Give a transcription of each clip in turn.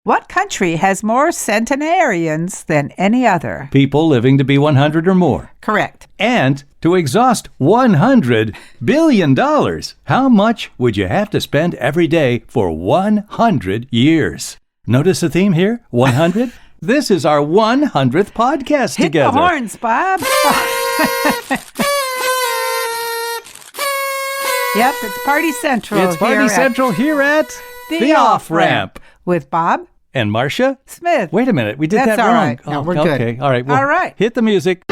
What country has more centenarians than any other? People living to be 100 or more. Correct. And to exhaust $100 billion, how much would you have to spend every day for 100 years? Notice the theme here? 100? This is our 100th podcast together. Hit the horns, Bob. Yep, it's Party Central. It's Party Central here at The Off-Ramp. With Bob and Marcia Smith. Wait a minute, we did That's that all wrong. right. No, we're good. Okay, all right. Well, all right. Hit the music.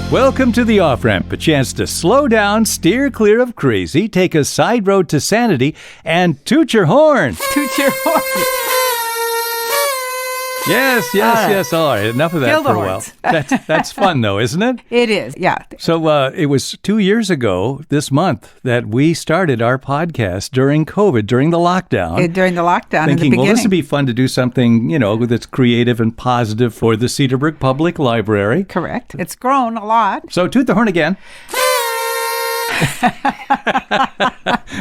Welcome to the Off-Ramp, a chance to slow down, steer clear of crazy, take a side road to sanity, and toot your horn. Toot your horn. Yes. All right, enough of that for a while. That's fun, though, isn't it? It is, yeah. So it was 2 years ago this month that we started our podcast during COVID, during the lockdown. During the lockdown, thinking, in the beginning. well, this would be fun to do something, that's creative and positive for the Cedarbrook Public Library. Correct. It's grown a lot. So toot the horn again.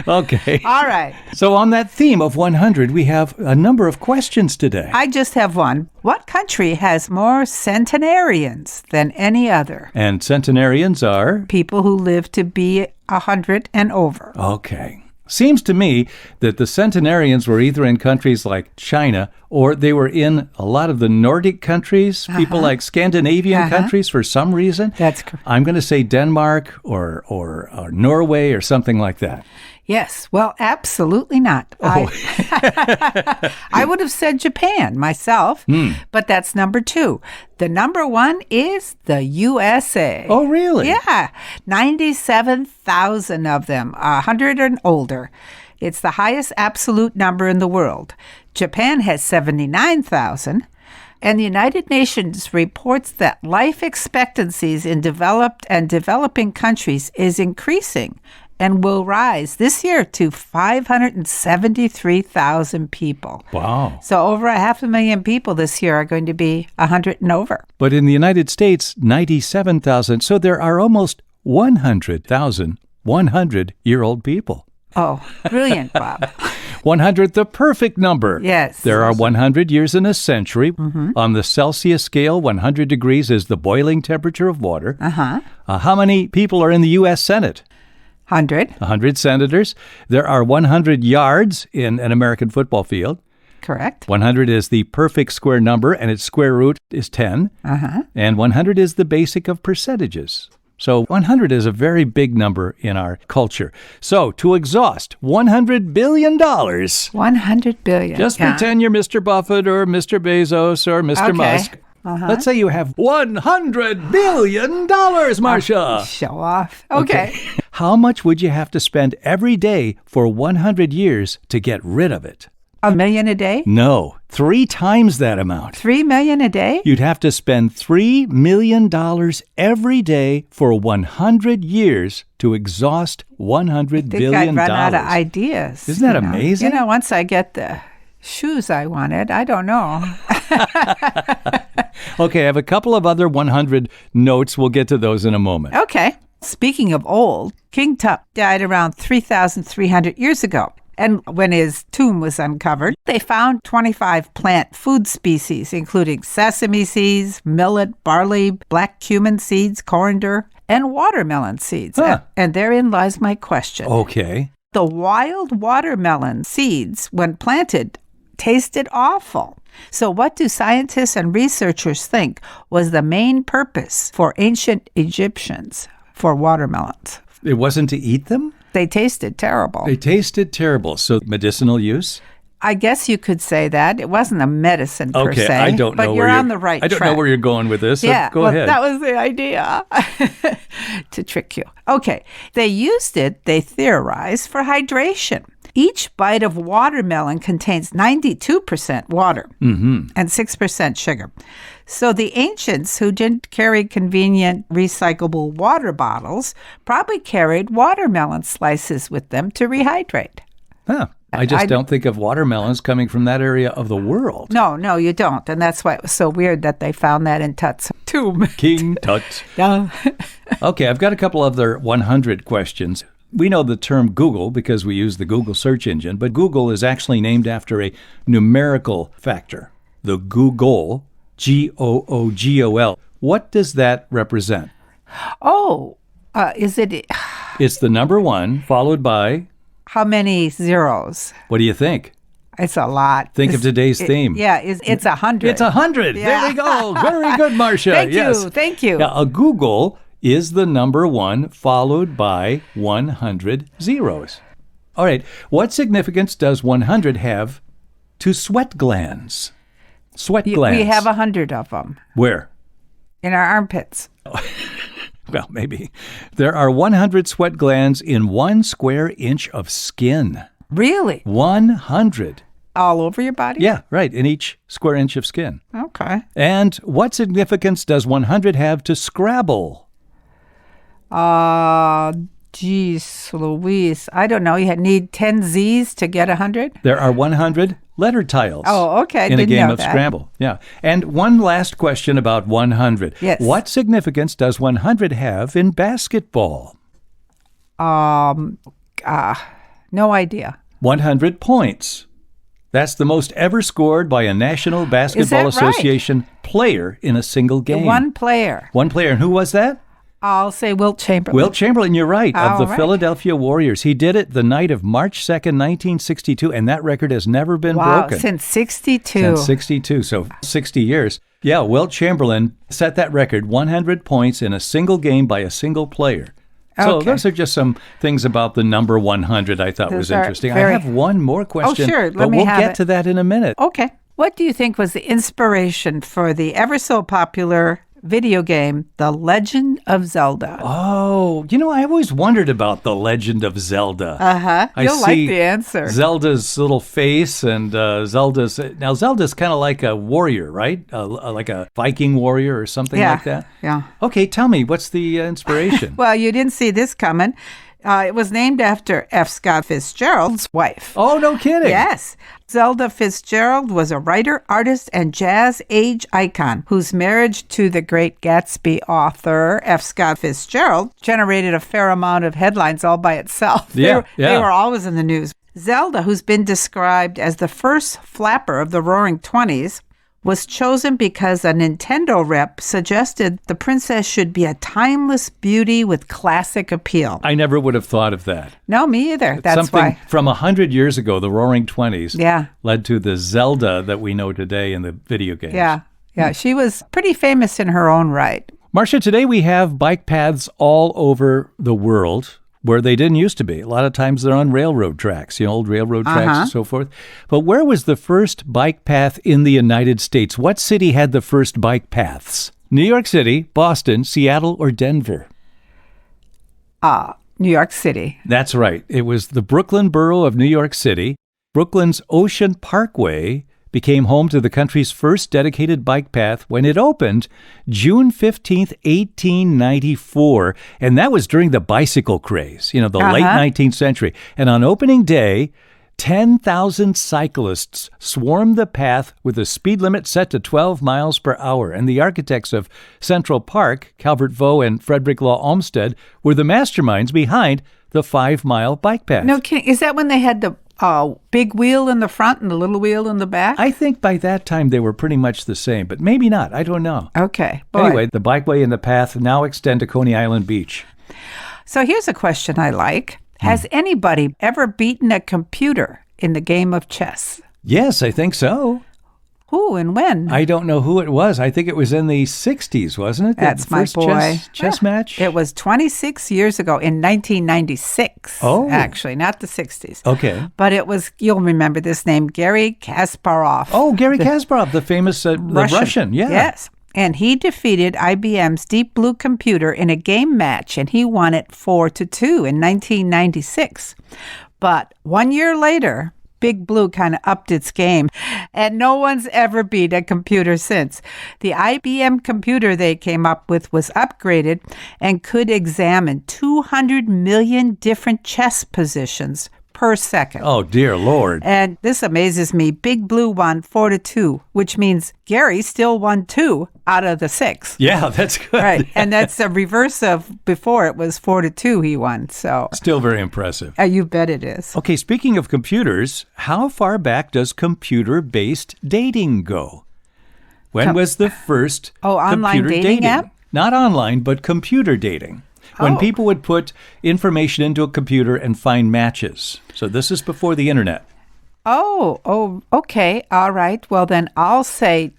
Okay. All right. So on that theme of 100, we have a number of questions today. I just have one. What country has more centenarians than any other? And centenarians are? People who live to be 100 and over. Okay. Seems to me that the centenarians were either in countries like China or they were in a lot of the Nordic countries, people like Scandinavian countries for some reason. That's correct. I'm going to say Denmark or Norway or something like that. Yes. Well, absolutely not. Oh. I would have said Japan myself, but that's number 2. The number 1 is the USA. Oh, really? Yeah. 97,000 of them, 100 and older. It's the highest absolute number in the world. Japan has 79,000. And the United Nations reports that life expectancies in developed and developing countries is increasing and will rise this year to 573,000 people. Wow. So over 500,000 people this year are going to be 100 and over. But in the United States, 97,000. So there are almost 100,000 100-year-old people. Oh, brilliant, Bob. 100, the perfect number. Yes. There are 100 years in a century. On the Celsius scale, 100 degrees is the boiling temperature of water. How many people are in the U.S. Senate? 100. 100 senators. There are 100 yards in an American football field. Correct. 100 is the perfect square number, and its square root is 10. And 100 is the basic of percentages. So 100 is a very big number in our culture. So to exhaust $100 billion. 100 billion. Just pretend you're Mr. Buffett or Mr. Bezos or Mr. Musk. Let's say you have $100 billion, Marcia. Show off. Okay. How much would you have to spend every day for 100 years to get rid of it? $1 million a day? No, 3 times that amount. $3 million a day? You'd have to spend $3 million every day for 100 years to exhaust $100 billion. I think I'd run out of ideas. Isn't that amazing? Once I get the shoes I wanted, I don't know. Okay, I have a couple of other 100 notes. We'll get to those in a moment. Okay. Speaking of old, King Tut died around 3,300 years ago. And when his tomb was uncovered, they found 25 plant food species, including sesame seeds, millet, barley, black cumin seeds, coriander, and watermelon seeds. And therein lies my question. Okay. The wild watermelon seeds, when planted, tasted awful. So what do scientists and researchers think was the main purpose for ancient Egyptians for watermelons? It wasn't to eat them? They tasted terrible. They tasted terrible. So medicinal use? I guess you could say that. It wasn't a medicine per se. Okay, I don't know but where you're on the right track. I don't know where you're going with this. So go ahead. That was the idea, to trick you. Okay, they used it, they theorized, for hydration. Each bite of watermelon contains 92% water and 6% sugar. So the ancients who didn't carry convenient recyclable water bottles probably carried watermelon slices with them to rehydrate. Huh. I just don't think of watermelons coming from that area of the world. No, you don't. And that's why it was so weird that they found that in Tut's tomb. King Tut. Yeah. Okay, I've got a couple other 100 questions. We know the term Google because we use the Google search engine, but Google is actually named after a numerical factor, the Google, Googol. What does that represent? Oh, is it? It's the number 1 followed by... How many zeros? What do you think? It's a lot. Think of today's theme. Yeah, it's 100. It's 100. Yeah. There we go. Very good, Marcia. Thank you. Now, a Google is the number 1 followed by 100 zeros. All right. What significance does 100 have to sweat glands? Sweat glands. We have 100 of them. Where? In our armpits. Well, maybe. There are 100 sweat glands in 1 square inch of skin. Really? 100. All over your body? Yeah, right. In each square inch of skin. Okay. And what significance does 100 have to Scrabble? Geez, Louise. I don't know. You need 10 Z's to get 100? There are 100 letter tiles. Oh, okay. In a Didn't game know of that. Scrabble. Yeah. And one last question about 100. Yes. What significance does 100 have in basketball? No idea. 100 points. That's the most ever scored by a National Basketball Is that right? Association player in a single game. One player. One player. And who was that? I'll say Wilt Chamberlain. Wilt Chamberlain, you're right, of All the right. Philadelphia Warriors. He did it the night of March 2nd, 1962, and that record has never been broken. Since 62. Since 62, so 60 years. Yeah, Wilt Chamberlain set that record, 100 points in a single game by a single player. So Okay. those are just some things about the number 100 I thought was Those are interesting. I very- have one more question, sure. Let but me we'll have get it. to that in a minute. Okay. What do you think was the inspiration for the ever so popular video game, The Legend of Zelda? Oh, I always wondered about The Legend of Zelda. Uh-huh. I You'll like see the answer. Zelda's little face and Zelda's kind of like a warrior, right? Like a Viking warrior or something Yeah. like that. Yeah. Okay, tell me, what's the inspiration? Well, you didn't see this coming. It was named after F. Scott Fitzgerald's wife. Oh, no kidding. Yes. Zelda Fitzgerald was a writer, artist, and jazz age icon whose marriage to the great Gatsby author F. Scott Fitzgerald generated a fair amount of headlines all by itself. Yeah, They were always in the news. Zelda, who's been described as the first flapper of the Roaring '20s, was chosen because a Nintendo rep suggested the princess should be a timeless beauty with classic appeal. I never would have thought of that. No, me either. That's Something why. from 100 years ago, the Roaring '20s, Yeah. led to the Zelda that we know today in the video games. Yeah. She was pretty famous in her own right. Marcia, today we have bike paths all over the world where they didn't used to be. A lot of times they're on railroad tracks, old railroad tracks and so forth. But where was the first bike path in the United States? What city had the first bike paths? New York City, Boston, Seattle, or Denver? New York City. That's right. It was the Brooklyn borough of New York City. Brooklyn's Ocean Parkway became home to the country's first dedicated bike path when it opened June 15th, 1894. And that was during the bicycle craze, the late 19th century. And on opening day, 10,000 cyclists swarmed the path with a speed limit set to 12 miles per hour. And the architects of Central Park, Calvert Vaux and Frederick Law Olmsted, were the masterminds behind the 5-mile bike path. No kidding. Is that when they had the big wheel in the front and the little wheel in the back? I think by that time they were pretty much the same, but maybe not. I don't know. Okay. Boy. Anyway, the bikeway and the path now extend to Coney Island Beach. So here's a question I like. Has anybody ever beaten a computer in the game of chess? Yes, I think so. Who and when? I don't know who it was. I think it was in the 60s, wasn't it? That's the my first boy. Chess match? It was 26 years ago in 1996. Oh. Actually, not the 60s. Okay. But it was, you'll remember this name, Garry Kasparov. Oh, Garry Kasparov, the famous the Russian. Yeah. Yes. And he defeated IBM's Deep Blue computer in a game match, and he won it 4-2 in 1996. But 1 year later, Big Blue kind of upped its game, and no one's ever beat a computer since. The IBM computer they came up with was upgraded and could examine 200 million different chess positions, per second. Oh, dear Lord. And this amazes me. Big Blue won 4-2, which means Gary still won 2 out of the 6. Yeah, that's good. Right. And that's the reverse of before. It was 4-2 he won. So Still very impressive. you bet it is. Okay, speaking of computers, how far back does computer-based dating go? When was the first online computer dating app? Not online, but computer dating. When people would put information into a computer and find matches. So this is before the internet. Oh, okay. All right. Well, then I'll say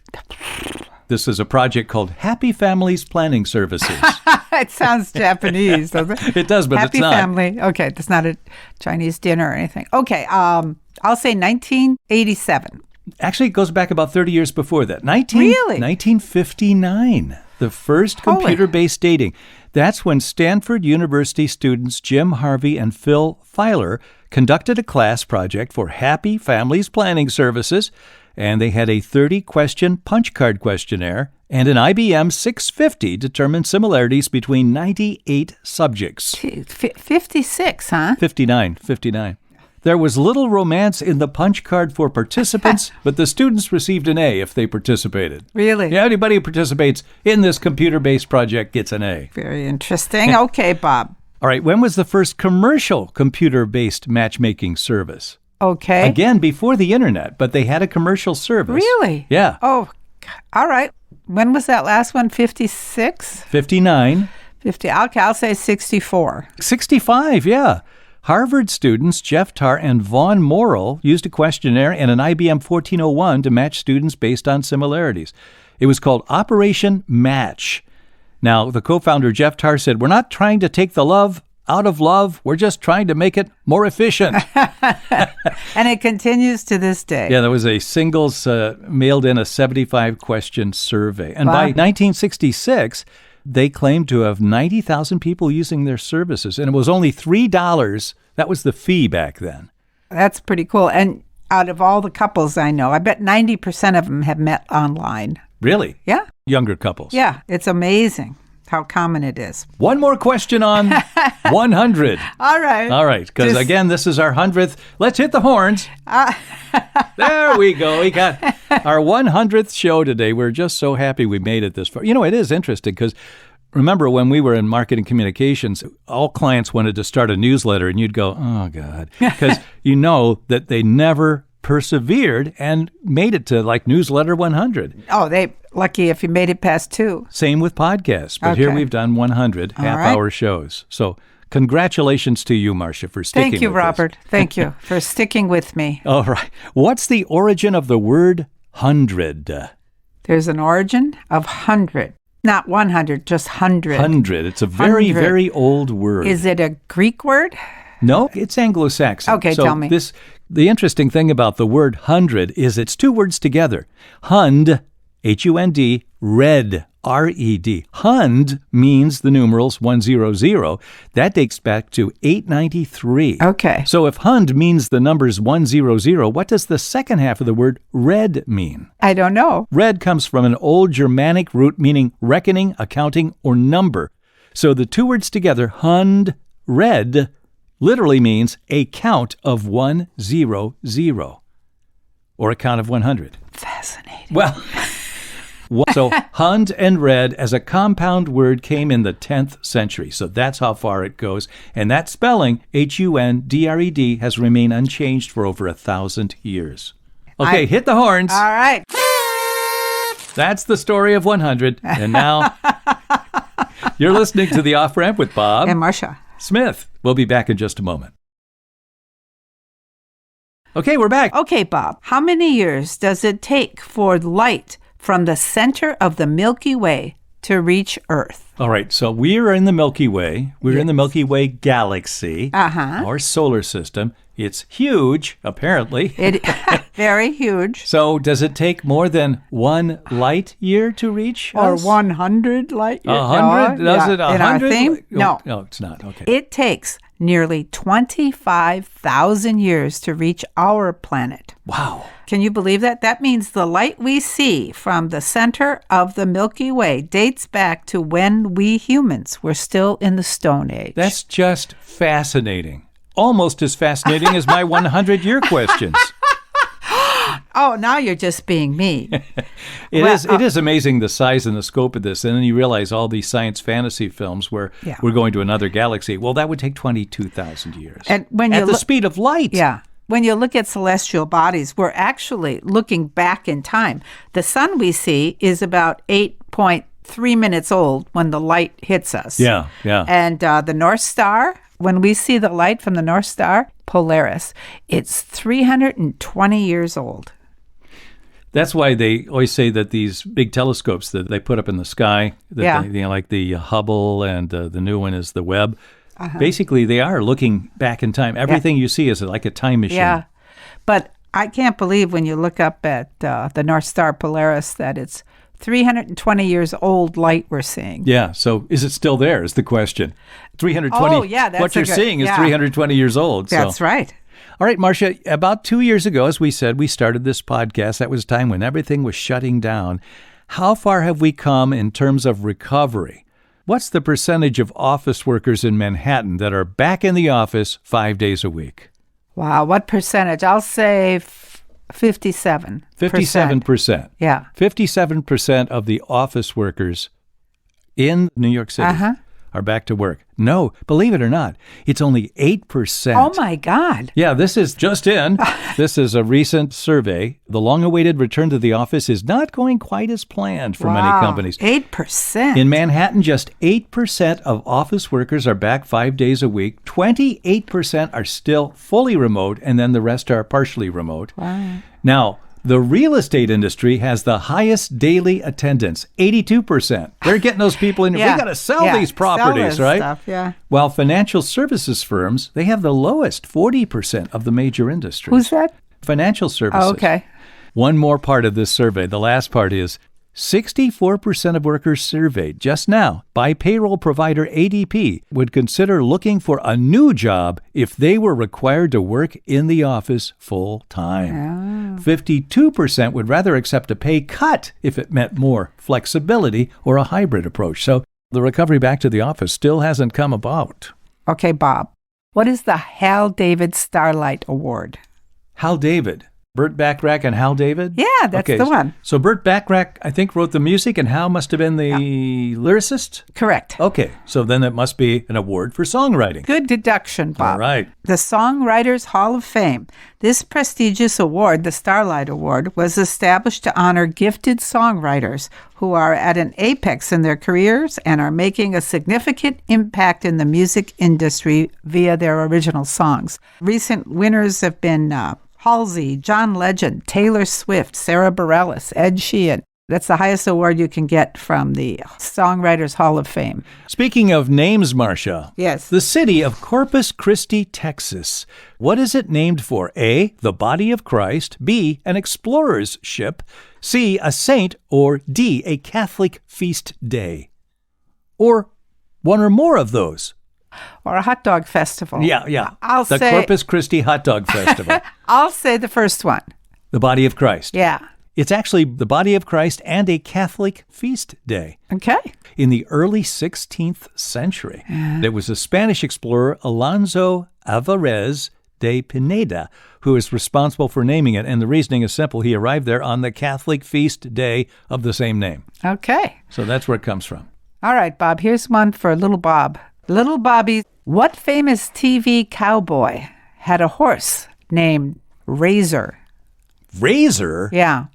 This is a project called Happy Families Planning Services. it sounds Japanese, doesn't it? It does, but Happy it's not. family. Okay, it's not a Chinese dinner or anything. Okay, I'll say 1987. Actually, it goes back about 30 years before that. Really? 1959, the first Holy. computer-based dating. That's when Stanford University students Jim Harvey and Phil Filer conducted a class project for Happy Families Planning Services, and they had a 30-question punch card questionnaire and an IBM 650 determined similarities between 98 subjects. 56, huh? 59. There was little romance in the punch card for participants, but the students received an A if they participated. Really? Yeah, anybody who participates in this computer-based project gets an A. Very interesting. Okay, Bob. All right, when was the first commercial computer-based matchmaking service? Okay. Again, before the internet, but they had a commercial service. Really? Yeah. Oh, all right. When was that last one? 56? 59. 50. Okay, I'll say 64. 65, yeah. Harvard students Jeff Tarr and Vaughn Morrill used a questionnaire and an IBM 1401 to match students based on similarities. It was called Operation Match. Now, the co-founder Jeff Tarr said, "We're not trying to take the love out of love. We're just trying to make it more efficient." And it continues to this day. Yeah, there was a singles mailed in a 75-question survey. And by Wow. 1966, they claimed to have 90,000 people using their services. And it was only $3. That was the fee back then. That's pretty cool. And out of all the couples I know, I bet 90% of them have met online. Really? Yeah. Younger couples. Yeah. It's amazing how common it is. One more question on 100. All right. All right, because again, this is our 100th. Let's hit the horns. There we go. We got our 100th show today. We're just so happy we made it this far. You know, it is interesting because remember when we were in marketing communications, all clients wanted to start a newsletter and you'd go, oh, God, because you know that they never persevered and made it to like newsletter 100. Oh, they lucky if you made it past 2. Same with podcasts. But here Okay. we've done 100 half-hour shows. So congratulations to you, Marcia, for sticking with Thank you, us. Robert. Thank you for sticking with me. All right. What's the origin of the word hundred? There's an origin of 100. Not 100, just 100. Hundred. It's a very, 100. very old word. Is it a Greek word? No, it's Anglo-Saxon. Okay, so tell me. The interesting thing about the word hundred is it's 2 words together. Hund, H-U-N-D, red, R-E-D. Hund means the numerals 100. That dates back to 893. Okay. So if Hund means the numbers 100, what does the second half of the word red mean? I don't know. Red comes from an old Germanic root meaning reckoning, accounting, or number. So the 2 words together, Hund, red, literally means a count of 100, or a count of 100. Fascinating. Well, so Hund and red as a compound word came in the 10th century. So that's how far it goes. And that spelling, H-U-N-D-R-E-D, has remained unchanged for over 1,000 years. Okay, hit the horns. All right. That's the story of 100. And now you're listening to The Off-Ramp with Bob And Marcia. Smith. We'll be back in just a moment. Okay, we're back. Okay, Bob. How many years does it take for light from the center of the Milky Way to reach Earth? All right, so we are in the Milky Way. We're in the Milky Way galaxy, our solar system. It's huge, apparently. Very huge. So does it take more than 1 light year to reach Or us? 100 light years. 100? Does it 100? In our theme? No. No, it's not. Okay. It takes nearly 25,000 years to reach our planet. Wow. Can you believe that? That means the light we see from the center of the Milky Way dates back to when we humans were still in the Stone Age. That's just fascinating. almost as fascinating as my 100-year questions. Oh, now you're just being mean. It is amazing the size and the scope of this. And then you realize all these science fantasy films where we're going to another galaxy. Well, that would take 22,000 years. And when at the speed of light. Yeah. When you look at celestial bodies, we're actually looking back in time. The sun we see is about 8.3 minutes old when the light hits us. Yeah. And the North Star, when we see the light from the North Star, Polaris, it's 320 years old. That's why they always say that these big telescopes that they put up in the sky, like the Hubble and the new one is the Webb, basically they are looking back in time. Everything you see is like a time machine. Yeah, but I can't believe when you look up at the North Star Polaris that it's 320 years old light we're seeing. Yeah, so is it still there is the question. 320, what you're seeing is 320 years old. That's right. All right, Marcia, about 2 years ago, as we said, we started this podcast. That was a time when everything was shutting down. How far have we come in terms of recovery? What's the percentage of office workers in Manhattan that are back in the office 5 days a week? Wow, what percentage? I'll say 57%. 57%. Yeah. 57% of the office workers in New York City are back to work. No, believe it or not, it's only 8%. Oh, my God. Yeah, this is just in. This is a recent survey. The long-awaited return to the office is not going quite as planned for many companies. 8%. In Manhattan, just 8% of office workers are back 5 days a week. 28% are still fully remote, and then the rest are partially remote. Wow. Now, the real estate industry has the highest daily attendance, 82%. They're getting those people in. We got to sell these properties, right? Stuff, While financial services firms, they have the lowest, 40% of the major industries. Who's that? Financial services. Oh, okay. One more part of this survey, the last part is 64% of workers surveyed just now by payroll provider ADP would consider looking for a new job if they were required to work in the office full time. 52% would rather accept a pay cut if it meant more flexibility or a hybrid approach. So the recovery back to the office still hasn't come about. Okay, Bob. What is the Hal David Starlight Award? Hal David. Burt Bacharach and Hal David? Yeah, that's the one. So Burt Bacharach, I think, wrote the music, and Hal must have been the lyricist? Correct. Okay, so then it must be an award for songwriting. Good deduction, Bob. All right. The Songwriters Hall of Fame. This prestigious award, the Starlight Award, was established to honor gifted songwriters who are at an apex in their careers and are making a significant impact in the music industry via their original songs. Recent winners have been Halsey, John Legend, Taylor Swift, Sarah Bareilles, Ed Sheeran. That's the highest award you can get from the Songwriters Hall of Fame. Speaking of names, Marcia. Yes. The city of Corpus Christi, Texas. What is it named for? A, the body of Christ. B, an explorer's ship. C, a saint. Or D, a Catholic feast day. Or one or more of those. Or a hot dog festival. Yeah. I'll the say Corpus Christi Hot Dog Festival. I'll say the first one. The body of Christ. Yeah. It's actually the body of Christ and a Catholic feast day. Okay. In the early 16th century, there was a Spanish explorer, Alonso Alvarez de Pineda, who is responsible for naming it. And the reasoning is simple. He arrived there on the Catholic feast day of the same name. Okay. So that's where it comes from. All right, Bob. Here's one for Little Bob. Little Bobby, what famous TV cowboy had a horse named Razor? Razor? Yeah.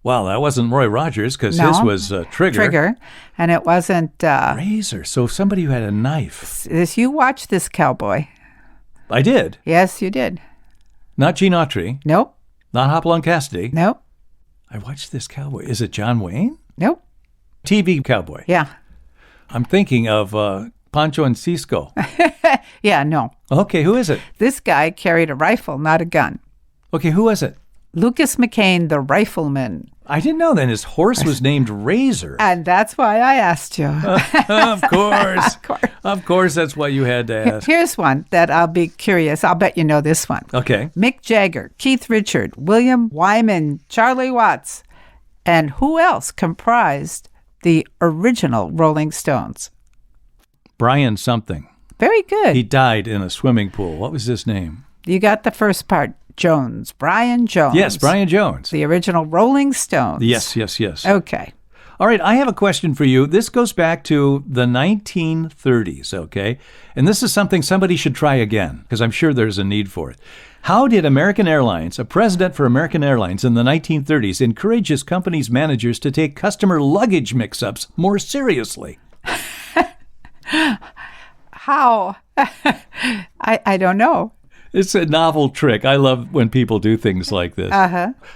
Well, that wasn't Roy Rogers because his was Trigger. Trigger. And it wasn't... Razor. So somebody who had a knife. You watched this cowboy. I did. Yes, you did. Not Gene Autry. Nope. Not Hopalong Cassidy. Nope. I watched this cowboy. Is it John Wayne? Nope. TV cowboy. Yeah. I'm thinking of Pancho and Cisco. Yeah, no. Okay, who is it? This guy carried a rifle, not a gun. Okay, who was it? Lucas McCain, the rifleman. I didn't know then his horse was named Razor. And that's why I asked you. Of course. Of course, that's why you had to ask. Here's one that I'll be curious. I'll bet you know this one. Okay. Mick Jagger, Keith Richard, William Wyman, Charlie Watts, and who else comprised the original Rolling Stones? Brian something. Very good. He died in a swimming pool. What was his name? You got the first part. Jones. Brian Jones. Yes, Brian Jones. The original Rolling Stones. Yes. Okay. All right, I have a question for you. This goes back to the 1930s, okay? And this is something somebody should try again, because I'm sure there's a need for it. How did American Airlines, a president for American Airlines in the 1930s, encourage his company's managers to take customer luggage mix-ups more seriously? How? I don't know. It's a novel trick. I love when people do things like this.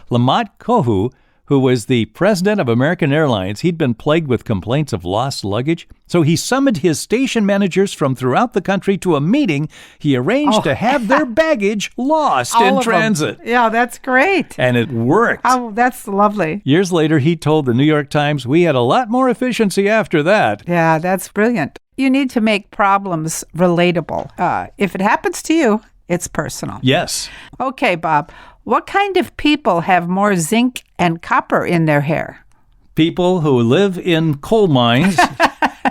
Lamont Kohu, who was the president of American Airlines, he'd been plagued with complaints of lost luggage. So he summoned his station managers from throughout the country to a meeting. He arranged to have their baggage lost in transit. Yeah, that's great. And it worked. Oh, that's lovely. Years later, he told the New York Times, "We had a lot more efficiency after that." Yeah, that's brilliant. You need to make problems relatable. If it happens to you, it's personal. Yes. Okay, Bob. What kind of people have more zinc and copper in their hair? People who live in coal mines.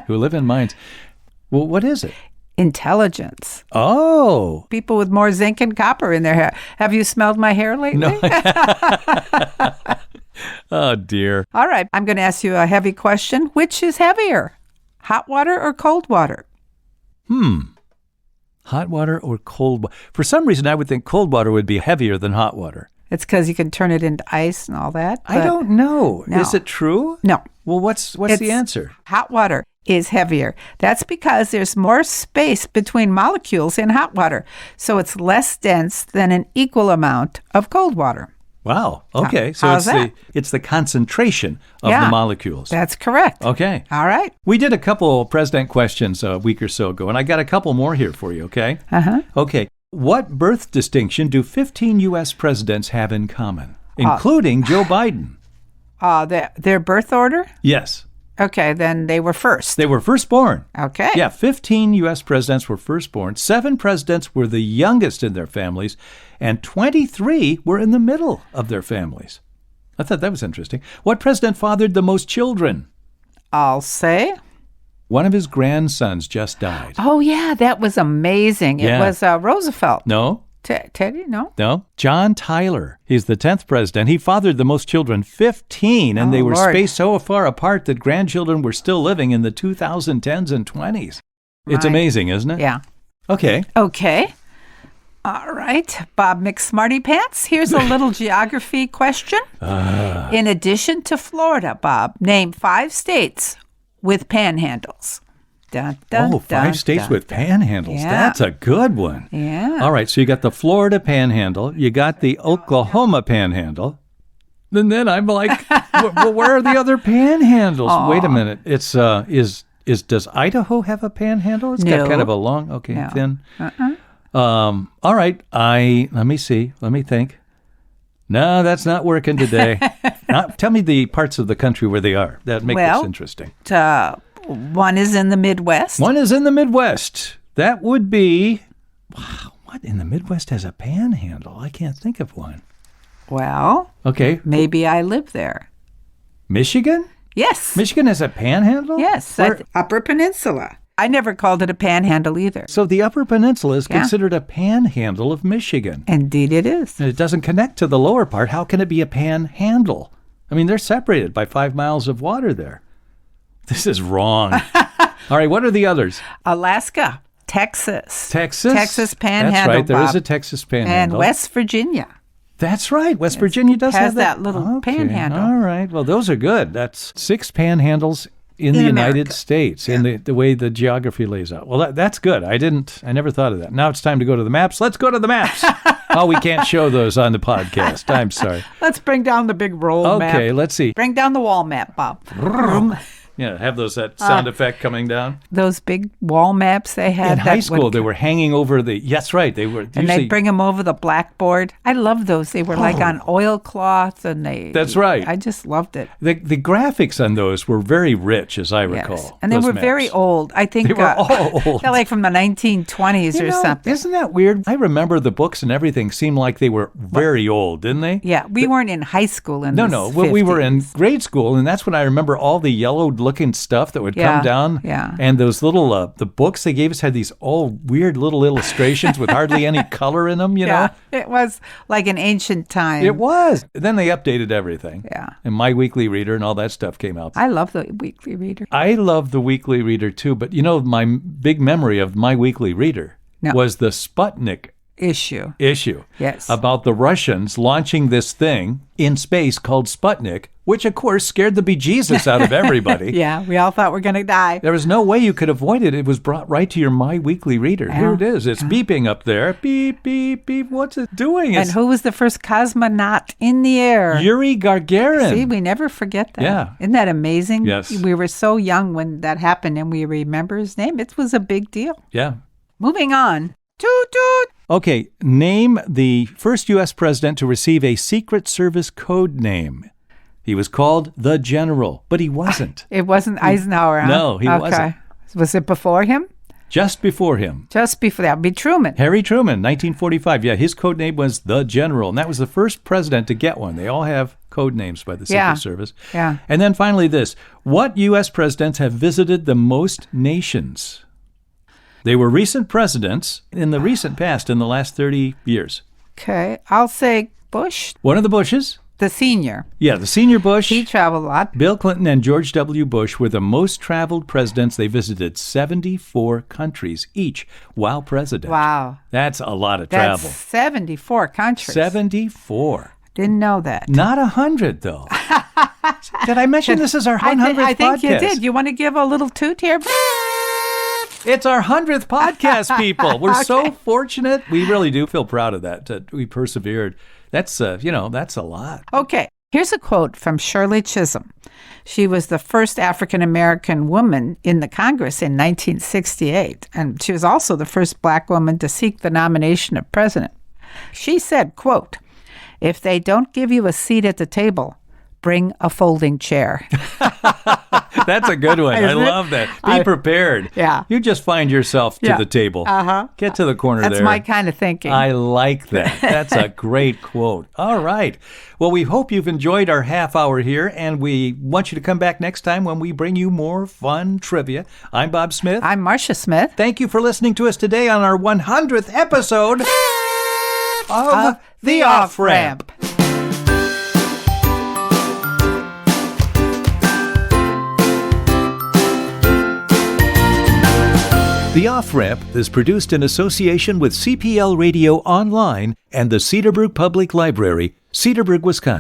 Well, what is it? Intelligence. Oh. People with more zinc and copper in their hair. Have you smelled my hair lately? No. Oh, dear. All right. I'm going to ask you a heavy question. Which is heavier, hot water or cold water? Hot water or cold water? For some reason, I would think cold water would be heavier than hot water. It's because you can turn it into ice and all that. I don't know. No. Is it true? No. Well, what's the answer? Hot water is heavier. That's because there's more space between molecules in hot water, so it's less dense than an equal amount of cold water. Wow. Okay. So How's that? it's the concentration of the molecules. That's correct. Okay. All right. We did a couple president questions a week or so ago, and I got a couple more here for you, okay? Okay. What birth distinction do 15 U.S. presidents have in common, including Joe Biden? Their birth order? Yes. Okay, then they were first. They were firstborn. Okay. Yeah, 15 U.S. presidents were firstborn. 7 presidents were the youngest in their families, and 23 were in the middle of their families. I thought that was interesting. What president fathered the most children? I'll say. One of his grandsons just died. Oh, yeah, that was amazing. Yeah. It was Roosevelt. No. Teddy, no? No. John Tyler. He's the 10th president. He fathered the most children, 15, and they were spaced so far apart that grandchildren were still living in the 2010s and 20s. It's amazing, isn't it? Yeah. Okay. Okay. All right. Bob McSmarty Pants, here's a little geography question. In addition to Florida, Bob, name 5 states with panhandles. Dun, dun, 5 dun, states dun, with panhandles. Yeah. That's a good one. Yeah. All right, so you got the Florida panhandle. You got the Oklahoma panhandle. And then I'm like, where are the other panhandles? Wait a minute. It's does Idaho have a panhandle? It's got kind of a long, thin. All right, let me see. Let me think. No, that's not working today. Tell me the parts of the country where they are. That make this interesting. One is in the Midwest. One is in the Midwest. That would be, wow, what in the Midwest has a panhandle? I can't think of one. Well, okay. Maybe I live there. Michigan? Yes. Michigan has a panhandle? Yes. Upper Peninsula. I never called it a panhandle either. So the Upper Peninsula is considered a panhandle of Michigan. Indeed it is. And it doesn't connect to the lower part. How can it be a panhandle? I mean, they're separated by 5 miles of water there. This is wrong. All right, what are the others? Alaska, Texas. Texas panhandle. That's right, there Bob. is a Texas panhandle. And West Virginia. That's right, West Virginia does has have that little panhandle. All right, well, those are good. That's 6 panhandles in the United States in the way the geography lays out. Well, that's good. I never thought of that. Now it's time to go to the maps. Let's go to the maps. We can't show those on the podcast. I'm sorry. Let's bring down the big roll map. Okay, let's see. Bring down the wall map, Bob. Yeah, have that sound effect coming down. Those big wall maps they had. In high school, they were hanging over that's right. They were and they'd bring them over the blackboard. I love those. They were like on oilcloth, and That's right. I just loved it. The graphics on those were very rich, as I recall. And they were very old. I think they were all old. They're like from the 1920s or something. Isn't that weird? I remember the books and everything seemed like they were very old, didn't they? Yeah, we weren't in high school in No. Well, we were in grade school, and that's when I remember all the yellowed looking stuff that would Yeah, come down. yeah. And those little, the books they gave us had these weird little illustrations with hardly any color in them, you know? It was like an ancient time. It was. Then they updated everything. Yeah. And My Weekly Reader and all that stuff came out. I love the Weekly Reader. I love the Weekly Reader too, but you know, my big memory of My Weekly Reader was the Sputnik issue. Yes. About the Russians launching this thing in space called Sputnik, which of course scared the bejesus out of everybody. Yeah, we all thought we're going to die. There was no way you could avoid it. It was brought right to your My Weekly Reader. Here it is. It's beeping up there. Beep, beep, beep. What's it doing? And who was the first cosmonaut in the air? Yuri Gagarin. See, we never forget that. Yeah. Isn't that amazing? Yes. We were so young when that happened and we remember his name. It was a big deal. Yeah. Moving on. Toot toot. Okay, name the first U.S. president to receive a Secret Service code name. He was called the General, but he wasn't. It wasn't Eisenhower, huh? No, he wasn't. Was it before him? Just before him. Just before that would be Truman. Harry Truman, 1945. Yeah, his code name was the General, and that was the first president to get one. They all have code names by the Secret Service. Yeah. And then finally this. What U.S. presidents have visited the most nations? They were recent presidents in the recent past, in the last 30 years. Okay, I'll say Bush. One of the Bushes. The senior. Yeah, the senior Bush. He traveled a lot. Bill Clinton and George W. Bush were the most traveled presidents. They visited 74 countries each while president. Wow. That's a lot of travel. That's 74 countries. 74. Didn't know that. Not 100, though. Did I mention this is our 100th podcast? I think you did. You want to give a little toot here? It's our 100th podcast, people. We're so fortunate. We really do feel proud of that. We persevered. That's, that's a lot. Okay. Here's a quote from Shirley Chisholm. She was the first African-American woman in the Congress in 1968, and she was also the first black woman to seek the nomination of president. She said, quote, "If they don't give you a seat at the table, bring a folding chair." That's a good one. I love that. Be prepared. Yeah. You just find yourself to the table. Uh-huh. Get to the corner there. That's my kind of thinking. I like that. That's a great quote. All right. Well, we hope you've enjoyed our half hour here, and we want you to come back next time when we bring you more fun trivia. I'm Bob Smith. I'm Marcia Smith. Thank you for listening to us today on our 100th episode of The Off-Ramp. The Off-Ramp is produced in association with CPL Radio Online and the Cedarbrook Public Library, Cedarburg, Wisconsin.